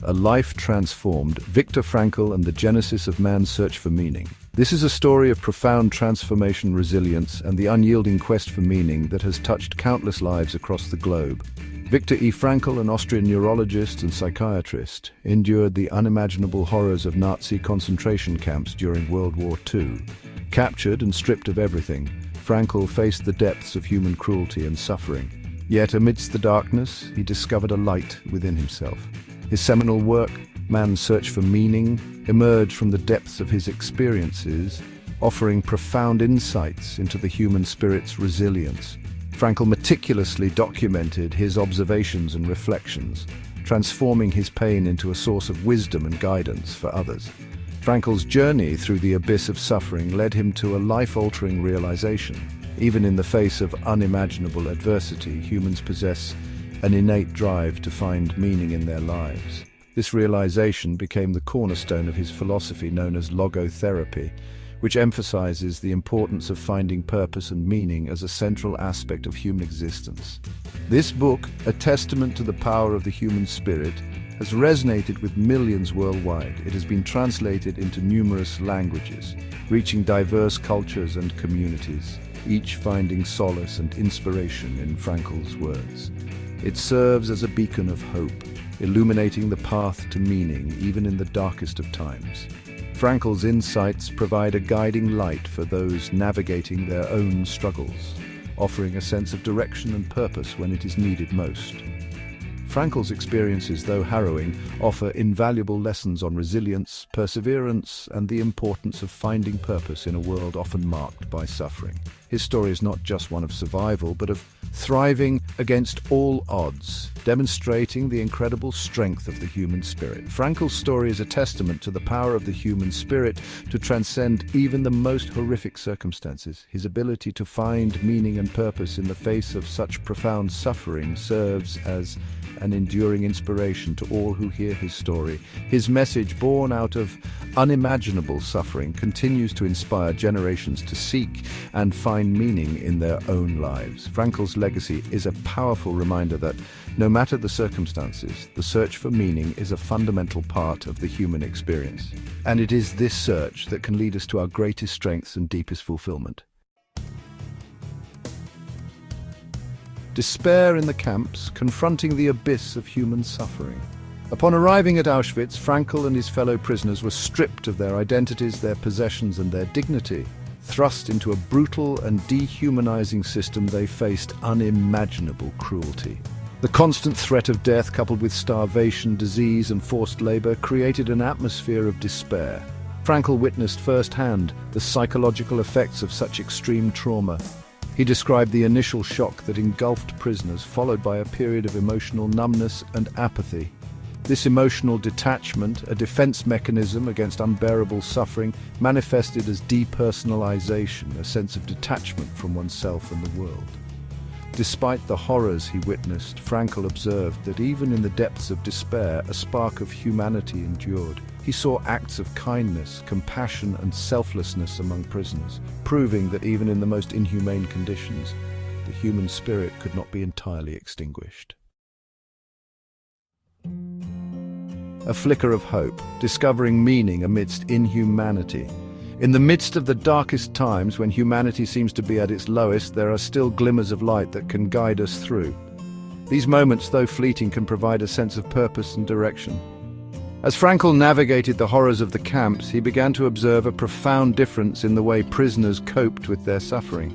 A Life Transformed, Viktor Frankl and the Genesis of Man's Search for Meaning. This is a story of profound transformation, resilience, and the unyielding quest for meaning that has touched countless lives across the globe. Viktor Frankl, an Austrian neurologist and psychiatrist, endured the unimaginable horrors of Nazi concentration camps during World War II. Captured and stripped of everything, Frankl faced the depths of human cruelty and suffering. Yet amidst the darkness, he discovered a light within himself. His seminal work, Man's Search for Meaning, emerged from the depths of his experiences, offering profound insights into the human spirit's resilience. Frankl meticulously documented his observations and reflections, transforming his pain into a source of wisdom and guidance for others. Frankl's journey through the abyss of suffering led him to a life-altering realization. Even in the face of unimaginable adversity, humans possess an innate drive to find meaning in their lives. This realization became the cornerstone of his philosophy known as logotherapy, which emphasizes the importance of finding purpose and meaning as a central aspect of human existence. This book, a testament to the power of the human spirit, has resonated with millions worldwide. It has been translated into numerous languages, reaching diverse cultures and communities, each finding solace and inspiration in Frankl's words. It serves as a beacon of hope, illuminating the path to meaning even in the darkest of times. Frankl's insights provide a guiding light for those navigating their own struggles, offering a sense of direction and purpose when it is needed most. Frankl's experiences, though harrowing, offer invaluable lessons on resilience, perseverance, and the importance of finding purpose in a world often marked by suffering. His story is not just one of survival, but of thriving against all odds, demonstrating the incredible strength of the human spirit. Frankl's story is a testament to the power of the human spirit to transcend even the most horrific circumstances. His ability to find meaning and purpose in the face of such profound suffering serves as an enduring inspiration to all who hear his story. His message, born out of unimaginable suffering, continues to inspire generations to seek and find meaning in their own lives. Frankl's legacy is a powerful reminder that, no matter the circumstances, the search for meaning is a fundamental part of the human experience. And it is this search that can lead us to our greatest strengths and deepest fulfillment. Despair in the camps, confronting the abyss of human suffering. Upon arriving at Auschwitz, Frankl and his fellow prisoners were stripped of their identities, their possessions, and their dignity. Thrust into a brutal and dehumanizing system, they faced unimaginable cruelty. The constant threat of death, coupled with starvation, disease, and forced labor, created an atmosphere of despair. Frankl witnessed firsthand the psychological effects of such extreme trauma. He described the initial shock that engulfed prisoners, followed by a period of emotional numbness and apathy. This emotional detachment, a defense mechanism against unbearable suffering, manifested as depersonalization, a sense of detachment from oneself and the world. Despite the horrors he witnessed, Frankl observed that even in the depths of despair, a spark of humanity endured. He saw acts of kindness, compassion, and selflessness among prisoners, proving that even in the most inhumane conditions, the human spirit could not be entirely extinguished. A flicker of hope, discovering meaning amidst inhumanity. In the midst of the darkest times, when humanity seems to be at its lowest, there are still glimmers of light that can guide us through. These moments, though fleeting, can provide a sense of purpose and direction. As Frankl navigated the horrors of the camps, he began to observe a profound difference in the way prisoners coped with their suffering.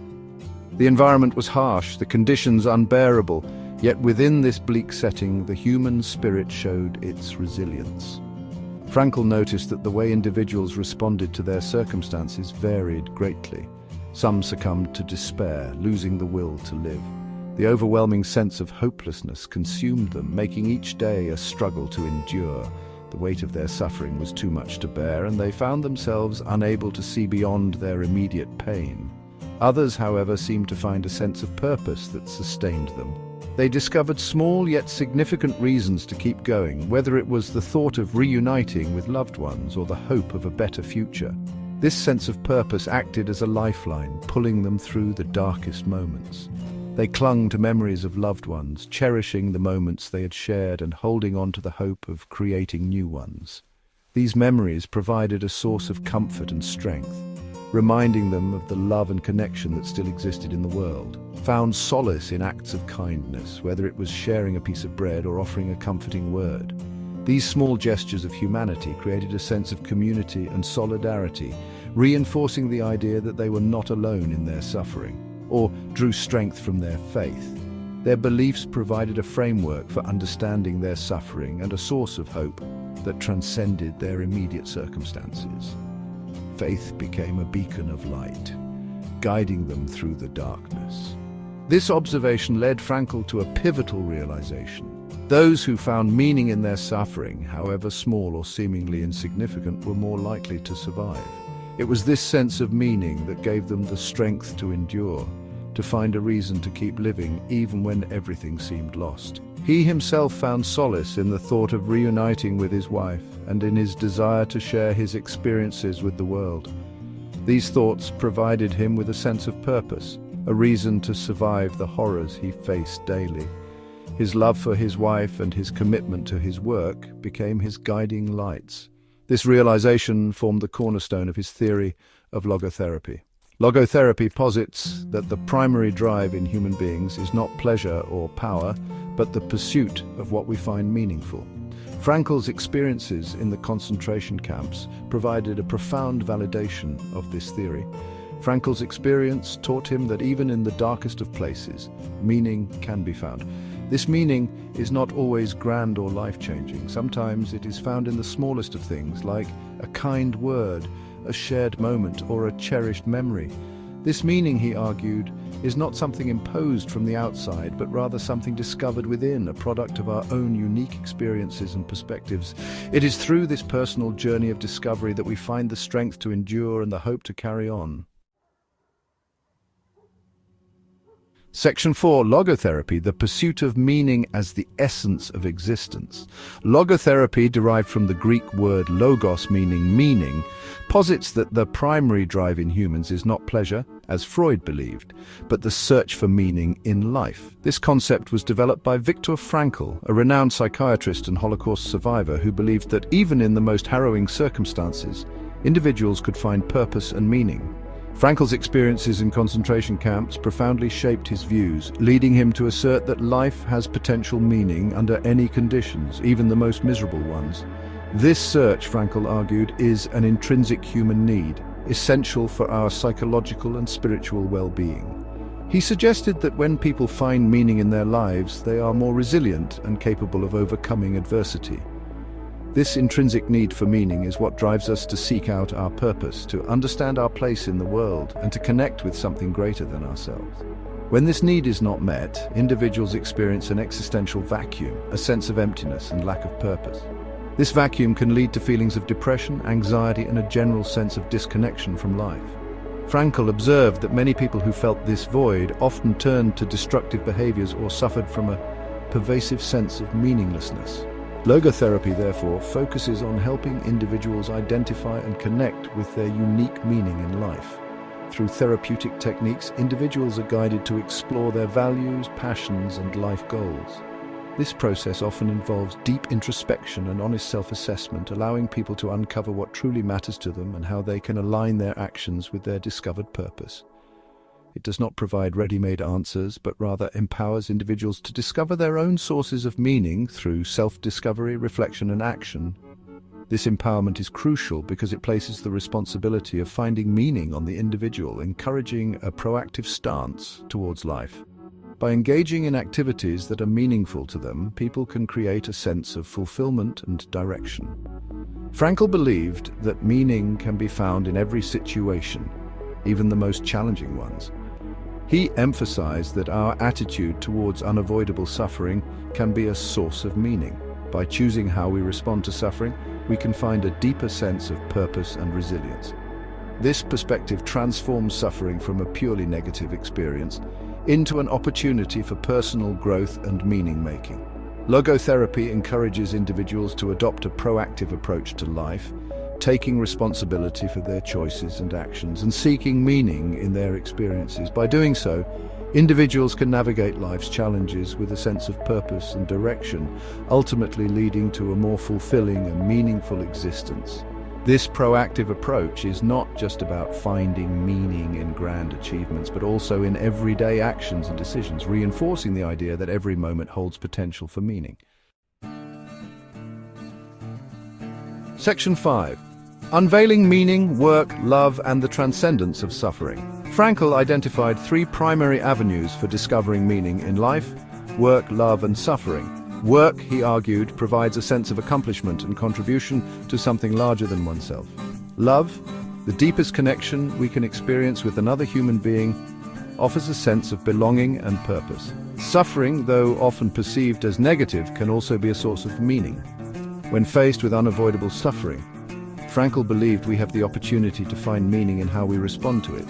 The environment was harsh, the conditions unbearable, yet within this bleak setting, the human spirit showed its resilience. Frankl noticed that the way individuals responded to their circumstances varied greatly. Some succumbed to despair, losing the will to live. The overwhelming sense of hopelessness consumed them, making each day a struggle to endure. The weight of their suffering was too much to bear, and they found themselves unable to see beyond their immediate pain. Others, however, seemed to find a sense of purpose that sustained them. They discovered small yet significant reasons to keep going, whether it was the thought of reuniting with loved ones or the hope of a better future. This sense of purpose acted as a lifeline, pulling them through the darkest moments. They clung to memories of loved ones, cherishing the moments they had shared and holding on to the hope of creating new ones. These memories provided a source of comfort and strength, reminding them of the love and connection that still existed in the world. Found solace in acts of kindness, whether it was sharing a piece of bread or offering a comforting word. These small gestures of humanity created a sense of community and solidarity, reinforcing the idea that they were not alone in their suffering, or drew strength from their faith. Their beliefs provided a framework for understanding their suffering and a source of hope that transcended their immediate circumstances. Faith became a beacon of light, guiding them through the darkness. This observation led Frankl to a pivotal realization. Those who found meaning in their suffering, however small or seemingly insignificant, were more likely to survive. It was this sense of meaning that gave them the strength to endure, to find a reason to keep living even when everything seemed lost. He himself found solace in the thought of reuniting with his wife and in his desire to share his experiences with the world. These thoughts provided him with a sense of purpose, a reason to survive the horrors he faced daily. His love for his wife and his commitment to his work became his guiding lights. This realization formed the cornerstone of his theory of logotherapy. Logotherapy posits that the primary drive in human beings is not pleasure or power, but the pursuit of what we find meaningful. Frankl's experiences in the concentration camps provided a profound validation of this theory. Frankl's experience taught him that even in the darkest of places, meaning can be found. This meaning is not always grand or life-changing. Sometimes it is found in the smallest of things, like a kind word, a shared moment, or a cherished memory. This meaning, he argued, is not something imposed from the outside, but rather something discovered within, a product of our own unique experiences and perspectives. It is through this personal journey of discovery that we find the strength to endure and the hope to carry on. Section 4. Logotherapy, the pursuit of meaning as the essence of existence. Logotherapy, derived from the Greek word logos meaning meaning, posits that the primary drive in humans is not pleasure, as Freud believed, but the search for meaning in life. This concept was developed by Viktor Frankl, a renowned psychiatrist and Holocaust survivor who believed that even in the most harrowing circumstances, individuals could find purpose and meaning. Frankl's experiences in concentration camps profoundly shaped his views, leading him to assert that life has potential meaning under any conditions, even the most miserable ones. This search, Frankl argued, is an intrinsic human need, essential for our psychological and spiritual well-being. He suggested that when people find meaning in their lives, they are more resilient and capable of overcoming adversity. This intrinsic need for meaning is what drives us to seek out our purpose, to understand our place in the world, and to connect with something greater than ourselves. When this need is not met, individuals experience an existential vacuum, a sense of emptiness and lack of purpose. This vacuum can lead to feelings of depression, anxiety, and a general sense of disconnection from life. Frankl observed that many people who felt this void often turned to destructive behaviors or suffered from a pervasive sense of meaninglessness. Logotherapy, therefore, focuses on helping individuals identify and connect with their unique meaning in life. Through therapeutic techniques, individuals are guided to explore their values, passions, and life goals. This process often involves deep introspection and honest self-assessment, allowing people to uncover what truly matters to them and how they can align their actions with their discovered purpose. It does not provide ready-made answers, but rather empowers individuals to discover their own sources of meaning through self-discovery, reflection, and action. This empowerment is crucial because it places the responsibility of finding meaning on the individual, encouraging a proactive stance towards life. By engaging in activities that are meaningful to them, people can create a sense of fulfillment and direction. Frankl believed that meaning can be found in every situation, even the most challenging ones. He emphasized that our attitude towards unavoidable suffering can be a source of meaning. By choosing how we respond to suffering, we can find a deeper sense of purpose and resilience. This perspective transforms suffering from a purely negative experience into an opportunity for personal growth and meaning-making. Logotherapy encourages individuals to adopt a proactive approach to life, taking responsibility for their choices and actions, and seeking meaning in their experiences. By doing so, Individuals can navigate life's challenges with a sense of purpose and direction, ultimately leading to a more fulfilling and meaningful existence. This proactive approach is not just about finding meaning in grand achievements, but also in everyday actions and decisions, reinforcing the idea that every moment holds potential for meaning. Section 5. Unveiling meaning, work, love, and the transcendence of suffering. Frankl identified 3 primary avenues for discovering meaning in life: work, love, and suffering. Work, he argued, provides a sense of accomplishment and contribution to something larger than oneself. Love, the deepest connection we can experience with another human being, offers a sense of belonging and purpose. Suffering, though often perceived as negative, can also be a source of meaning. When faced with unavoidable suffering, Frankl believed we have the opportunity to find meaning in how we respond to it.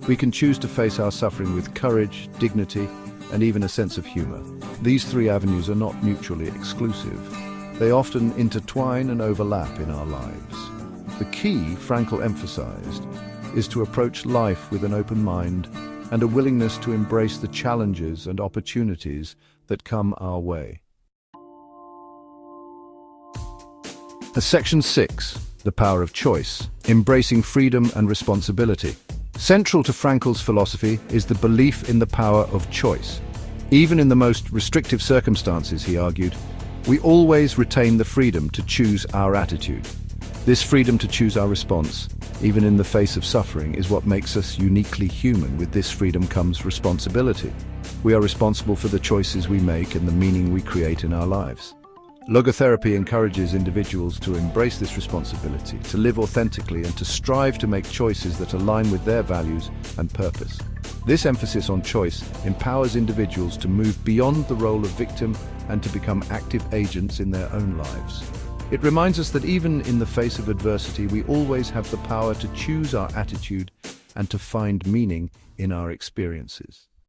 We can choose to face our suffering with courage, dignity, and even a sense of humor. These 3 avenues are not mutually exclusive. They often intertwine and overlap in our lives. The key, Frankl emphasized, is to approach life with an open mind and a willingness to embrace the challenges and opportunities that come our way. Section 6. The power of choice. Embracing freedom and responsibility. Central to Frankl's philosophy is the belief in the power of choice. Even in the most restrictive circumstances, he argued, we always retain the freedom to choose our attitude. This freedom to choose our response, even in the face of suffering, is what makes us uniquely human. With this freedom comes responsibility. We are responsible for the choices we make and the meaning we create in our lives. Logotherapy encourages individuals to embrace this responsibility, to live authentically, and to strive to make choices that align with their values and purpose. This emphasis on choice empowers individuals to move beyond the role of victim and to become active agents in their own lives. It reminds us that even in the face of adversity, we always have the power to choose our attitude and to find meaning in our experiences.